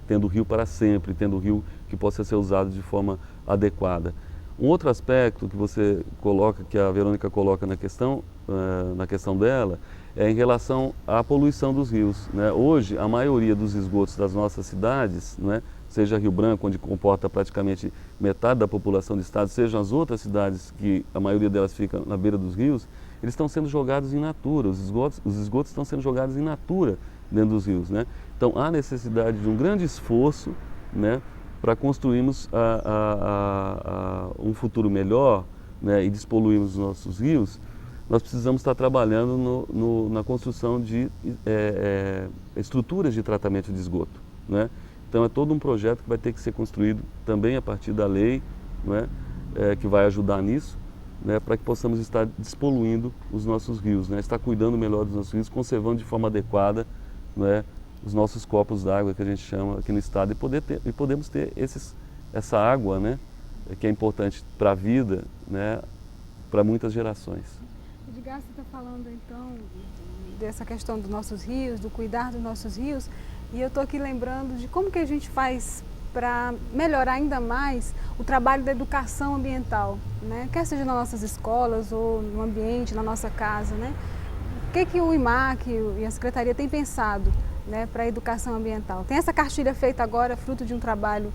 tendo o rio para sempre, tendo o rio que possa ser usado de forma adequada. Um outro aspecto que você coloca, que a Verônica coloca na questão dela, é em relação à poluição dos rios, né? Hoje, a maioria dos esgotos das nossas cidades, né, seja Rio Branco, onde comporta praticamente metade da população do estado, seja as outras cidades, que a maioria delas fica na beira dos rios, eles estão sendo jogados em natura, os esgotos estão sendo jogados em natura dentro dos rios, né? Então há necessidade de um grande esforço, né, para construirmos um futuro melhor, né, e despoluirmos os nossos rios. Nós precisamos estar trabalhando na construção de estruturas de tratamento de esgoto, né? Então é todo um projeto que vai ter que ser construído também a partir da lei, né, que vai ajudar nisso, né, para que possamos estar despoluindo os nossos rios, né, estar cuidando melhor dos nossos rios, conservando de forma adequada, né, os nossos copos d'água, que a gente chama aqui no estado, e podemos ter essa água, né, que é importante para a vida, né, para muitas gerações.
Edgar, você está falando então dessa questão dos nossos rios, do cuidar dos nossos rios, e eu estou aqui lembrando de como que a gente faz para melhorar ainda mais o trabalho da educação ambiental, né? Quer seja nas nossas escolas ou no ambiente, na nossa casa, né? que o IMAC e a Secretaria têm pensado, né, para a educação ambiental? Tem essa cartilha feita agora, fruto de um trabalho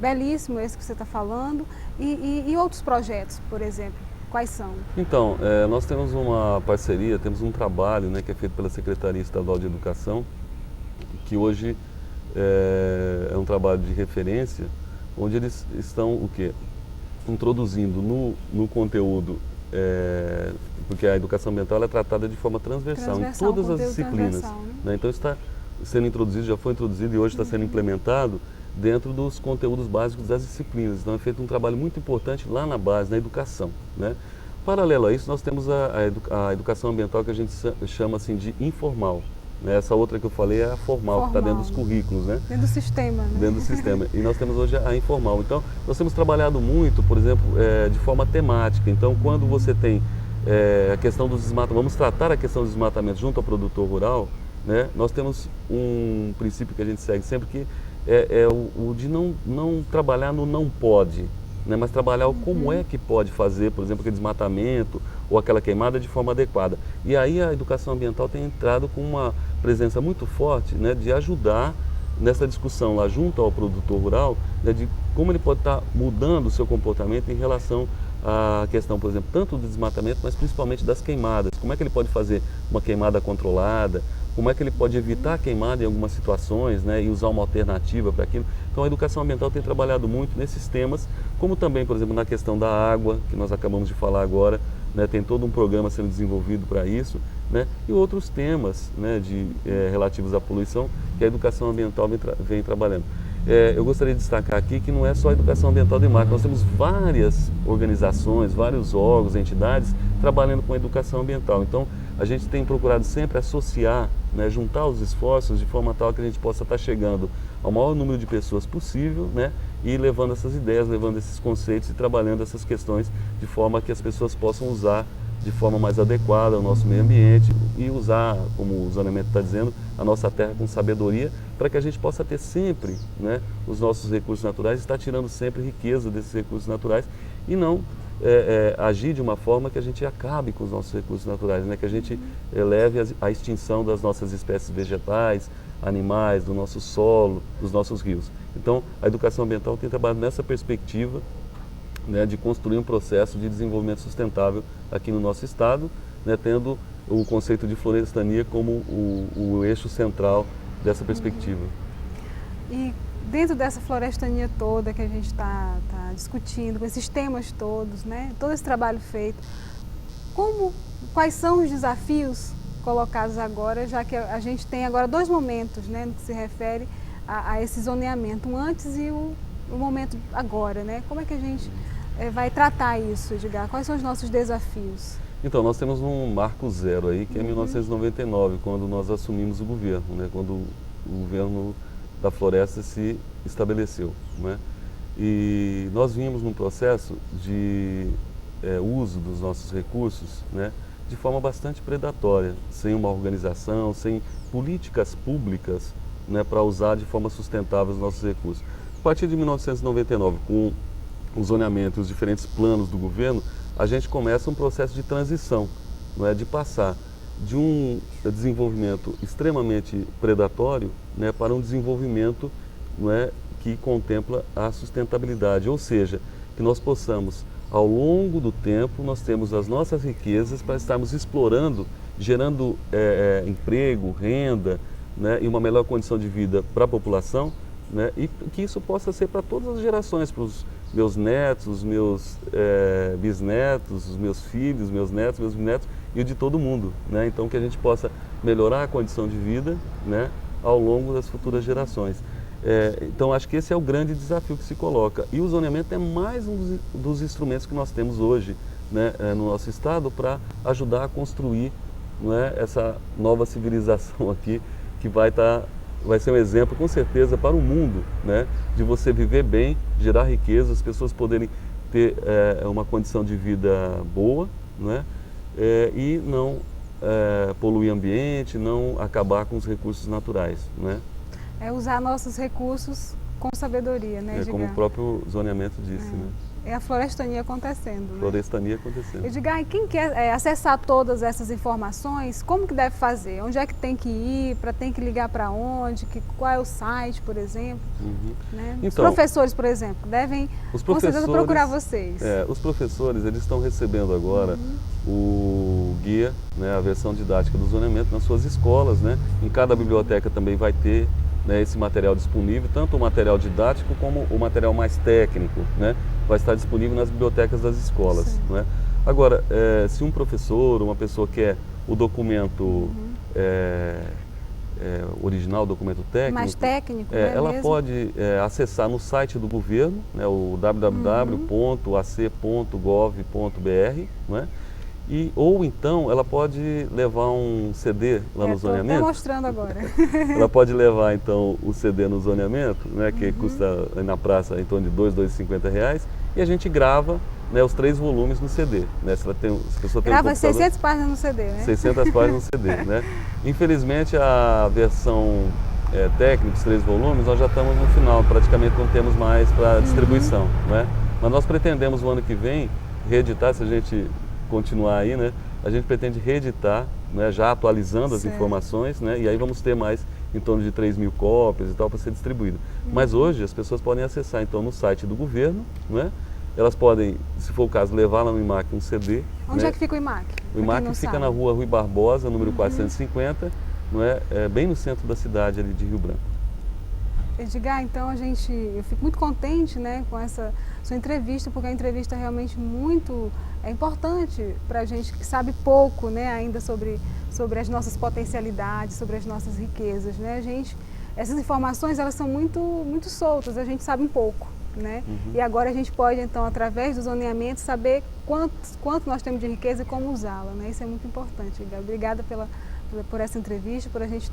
belíssimo, esse que você está falando, e outros projetos, por exemplo, quais são?
Então, nós temos uma parceria, temos um trabalho, né, que é feito pela Secretaria Estadual de Educação, que hoje é um trabalho de referência, onde eles estão o quê? Introduzindo no conteúdo, porque a educação ambiental é tratada de forma transversal em todas as disciplinas. Né? Então está sendo introduzido, já foi introduzido e hoje está sendo implementado dentro dos conteúdos básicos das disciplinas. Então é feito um trabalho muito importante lá na base, na educação. Né? Paralelo a isso, nós temos a educação ambiental que a gente chama assim de informal. Né? Essa outra que eu falei é a formal, que está dentro dos currículos. Né?
Dentro do sistema. Né?
Dentro do sistema. E nós temos hoje a informal. Então, nós temos trabalhado muito, por exemplo, de forma temática. Então, quando você tem a questão dos desmatamentos, vamos tratar a questão dos desmatamentos junto ao produtor rural, né? Nós temos um princípio que a gente segue sempre, que é o de não trabalhar no não pode, né? Mas trabalhar o como é que pode fazer, por exemplo, aquele desmatamento ou aquela queimada de forma adequada. E aí a educação ambiental tem entrado com uma presença muito forte, né, de ajudar nessa discussão lá junto ao produtor rural, né, de como ele pode estar mudando o seu comportamento em relação à questão, por exemplo, tanto do desmatamento, mas principalmente das queimadas. Como é que ele pode fazer uma queimada controlada, como é que ele pode evitar a queimada em algumas situações, né, e usar uma alternativa para aquilo. Então a educação ambiental tem trabalhado muito nesses temas, como também, por exemplo, na questão da água, que nós acabamos de falar agora, né, tem todo um programa sendo desenvolvido para isso, né, e outros temas, né, relativos à poluição que a educação ambiental vem trabalhando. Eu gostaria de destacar aqui que não é só a educação ambiental do IMAC, nós temos várias organizações, vários órgãos, entidades trabalhando com a educação ambiental. Então, a gente tem procurado sempre associar, né, juntar os esforços de forma tal que a gente possa estar chegando ao maior número de pessoas possível, né, e levando essas ideias, levando esses conceitos e trabalhando essas questões de forma que as pessoas possam usar de forma mais adequada o nosso meio ambiente e usar, como o zoneamento está dizendo, a nossa terra com sabedoria, para que a gente possa ter sempre, né, os nossos recursos naturais, estar tirando sempre riqueza desses recursos naturais e não agir de uma forma que a gente acabe com os nossos recursos naturais, né, que a gente leve à extinção das nossas espécies vegetais, animais, do nosso solo, dos nossos rios. Então, a educação ambiental tem trabalhado nessa perspectiva, né, de construir um processo de desenvolvimento sustentável aqui no nosso estado, né, tendo o conceito de florestania como o eixo central dessa perspectiva.
E dentro dessa florestania toda que a gente está discutindo, com esses temas todos, né, todo esse trabalho feito, quais são os desafios colocados agora, já que a gente tem agora dois momentos, né, no que se refere a esse zoneamento, um antes e o momento agora, né? Como é que a gente vai tratar isso, Edgar? Quais são os nossos desafios?
Então, nós temos um marco zero aí, que é 1999, quando nós assumimos o governo, né? Quando o governo da floresta se estabeleceu, né? E nós vimos num processo de uso dos nossos recursos, né, de forma bastante predatória, sem uma organização, sem políticas públicas, né, para usar de forma sustentável os nossos recursos. A partir de 1999, com o zoneamento e os diferentes planos do governo, a gente começa um processo de transição, não é, de passar de um desenvolvimento extremamente predatório, né, para um desenvolvimento, não é, que contempla a sustentabilidade, ou seja, que nós possamos, ao longo do tempo, nós temos as nossas riquezas para estarmos explorando, gerando emprego, renda, né, e uma melhor condição de vida para a população, né, e que isso possa ser para todas as gerações, para os meus netos, os meus bisnetos, os meus filhos, meus netos, meus bisnetos e o de todo mundo, né? Então que a gente possa melhorar a condição de vida, né, ao longo das futuras gerações. Então acho que esse é o grande desafio que se coloca e o zoneamento é mais um dos instrumentos que nós temos hoje, né, no nosso estado para ajudar a construir, não é, essa nova civilização aqui que vai ser um exemplo com certeza para o mundo, né, de você viver bem, gerar riqueza, as pessoas poderem ter uma condição de vida boa, né, e não poluir o ambiente, não acabar com os recursos naturais, né.
É usar nossos recursos com sabedoria, né, Edgar?
Como o próprio zoneamento disse, né.
É a florestania acontecendo, né?
Florestania acontecendo.
Edgar, e quem quer acessar todas essas informações, como que deve fazer? Onde é que tem que ir? Tem que ligar para onde? Qual é o site, por exemplo? Né? Os
Então,
professores, por exemplo, devem com certeza procurar vocês.
Os professores, eles estão recebendo agora o guia, né, a versão didática do zoneamento nas suas escolas, né? Em cada biblioteca também vai ter, né, esse material disponível, tanto o material didático como o material mais técnico, né? Vai estar disponível nas bibliotecas das escolas, né? Agora, se um professor, uma pessoa quer o documento original, o documento técnico,
mais técnico,
ela
mesmo?
pode acessar no site do governo, né, o www.ac.gov.br, né? Ou então ela pode levar um CD lá no zoneamento.
Estou mostrando agora.
Ela pode levar então o CD no zoneamento, né, que custa na praça em torno de R$ 2,50, e a gente grava, né, os 3 volumes no CD. Né? Se a pessoa tem
grava 600 páginas no CD, né?
600 páginas no CD. Né? Infelizmente a versão técnica, os 3 volumes, nós já estamos no final, praticamente não temos mais para distribuição. Né? Mas nós pretendemos o ano que vem reeditar, se a gente continuar aí, né? A gente pretende reeditar, né, já atualizando as informações, né? E aí vamos ter mais em torno de 3.000 cópias e tal para ser distribuído. Mas hoje as pessoas podem acessar então no site do governo, né? Elas podem, se for o caso, levar lá no IMAC um CD.
Onde
né?
é que fica o IMAC?
O IMAC fica na rua Rui Barbosa, número 450, não é? Bem no centro da cidade ali de Rio Branco.
Edgar, então eu fico muito contente, né, com essa sua entrevista, porque a entrevista é realmente muito importante para a gente que sabe pouco, né, ainda sobre as nossas potencialidades, sobre as nossas riquezas, né? Essas informações elas são muito soltas, a gente sabe um pouco, né? E agora a gente pode então através do zoneamento saber quanto nós temos de riqueza e como usá-la, né? Isso é muito importante, Edgar. Obrigada por essa entrevista, por a gente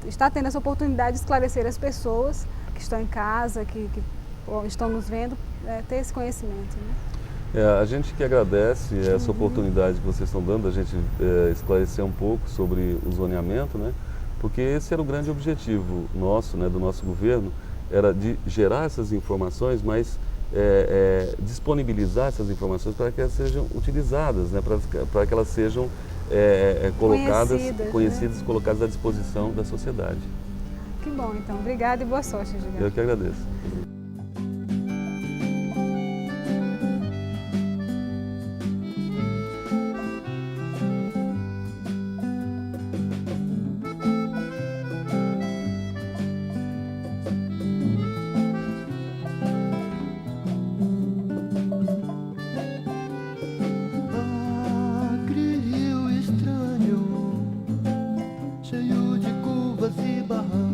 estar tendo essa oportunidade de esclarecer as pessoas que estão em casa, que estão nos vendo, ter esse conhecimento. Né?
A gente que agradece essa oportunidade que vocês estão dando, a gente esclarecer um pouco sobre o zoneamento, né? Porque esse era o grande objetivo nosso, né, do nosso governo, era de gerar essas informações, mas disponibilizar essas informações para que elas sejam utilizadas, né, para que elas sejam conhecidas,
né?
Colocadas à disposição da sociedade.
Que bom, então. Obrigada e boa sorte, Edgar.
Eu que agradeço.
Cheio de curvas e barrancos.